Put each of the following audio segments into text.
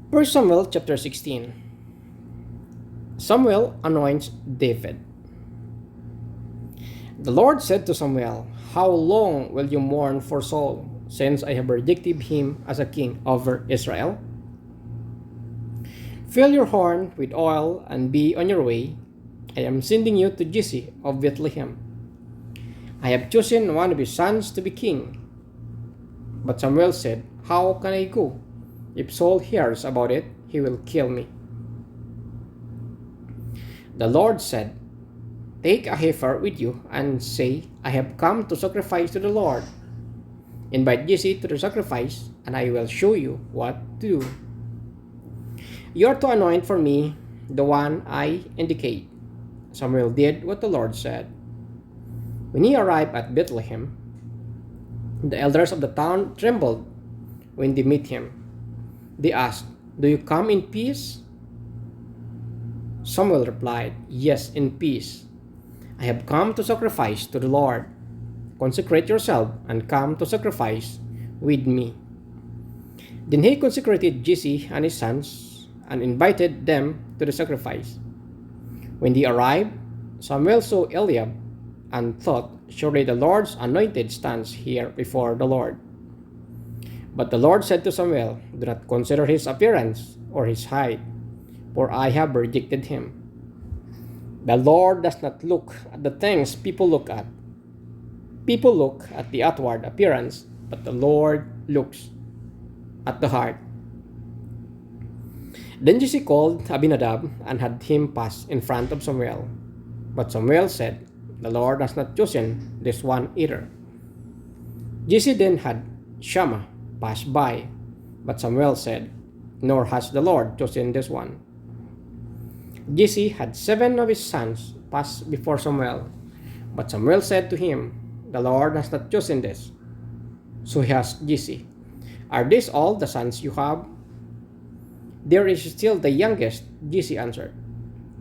1 Samuel chapter 16. Samuel anoints David. The Lord said to Samuel, "How long will you mourn for Saul, since I have rejected him as a king over Israel? Fill your horn with oil and be on your way. I am sending you to Jesse of Bethlehem. I have chosen one of his sons to be king." But Samuel said, "How can I go? If Saul hears about it, he will kill me." The Lord said, "Take a heifer with you and say, 'I have come to sacrifice to the Lord.' Invite Jesse to the sacrifice, and I will show you what to do. You are to anoint for me the one I indicate." Samuel did what the Lord said. When he arrived at Bethlehem, the elders of the town trembled when they met him. They asked, "Do you come in peace?" Samuel replied, "Yes, in peace. I have come to sacrifice to the Lord. Consecrate yourself and come to sacrifice with me." Then he consecrated Jesse and his sons and invited them to the sacrifice. When they arrived, Samuel saw Eliab and thought, "Surely the Lord's anointed stands here before the Lord." But the Lord said to Samuel, "Do not consider his appearance or his height, for I have rejected him. The Lord does not look at the things people look at. People look at the outward appearance, but the Lord looks at the heart." Then Jesse called Abinadab and had him pass in front of Samuel. But Samuel said, "The Lord has not chosen this one either." Jesse then had Shammah pass by, but Samuel said, "Nor has the Lord chosen this one." Jesse had 7 of his sons pass before Samuel, but Samuel said to him, "The Lord has not chosen this." So he asked Jesse, "Are these all the sons you have?" "There is still the youngest," Jesse answered.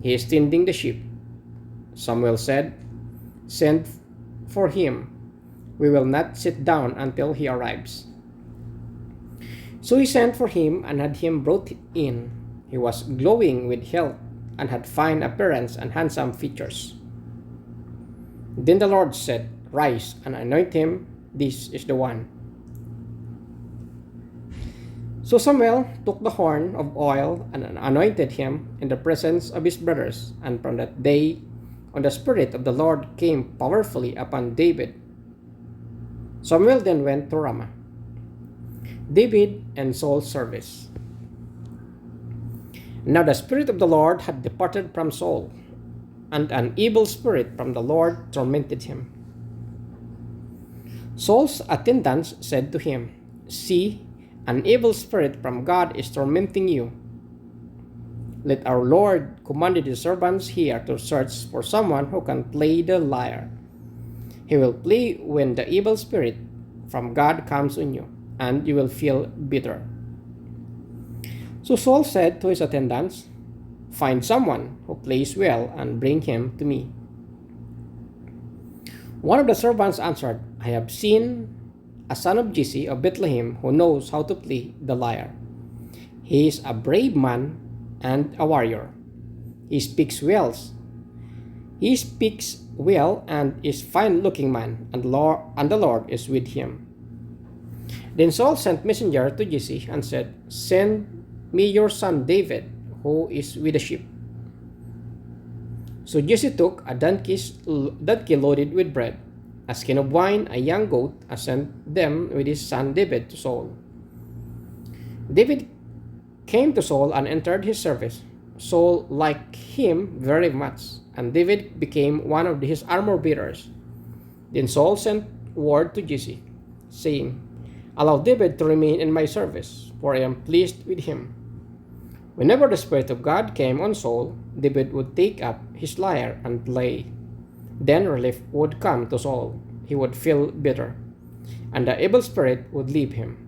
"He is tending the sheep." Samuel said, "Send for him. We will not sit down until he arrives." So he sent for him and had him brought in. He was glowing with health and had fine appearance and handsome features. Then the Lord said, "Rise and anoint him. This is the one." So Samuel took the horn of oil and anointed him in the presence of his brothers, and from that day on the Spirit of the Lord came powerfully upon David. Samuel then went to Ramah. David and Saul's service. Now the Spirit of the Lord had departed from Saul, and an evil spirit from the Lord tormented him. Saul's attendants said to him, "See, an evil spirit from God is tormenting you. Let our Lord command his servants here to search for someone who can play the lyre. He will play when the evil spirit from God comes on you, and you will feel bitter." So Saul said to his attendants, "Find someone who plays well and bring him to me." One of the servants answered, "I have seen a son of Jesse of Bethlehem who knows how to play the lyre. He is a brave man and a warrior. He speaks well. He speaks well and is fine-looking man, and the Lord is with him." Then Saul sent messenger to Jesse and said, "Send me your son David, who is with the sheep." So Jesse took a donkey loaded with bread, a skin of wine, a young goat, and sent them with his son David to Saul. David came to Saul and entered his service. Saul liked him very much, and David became one of his armor-bearers. Then Saul sent word to Jesse, saying, "Allow David to remain in my service, for I am pleased with him." Whenever the Spirit of God came on Saul, David would take up his lyre and play. Then relief would come to Saul. He would feel bitter, and the evil spirit would leave him.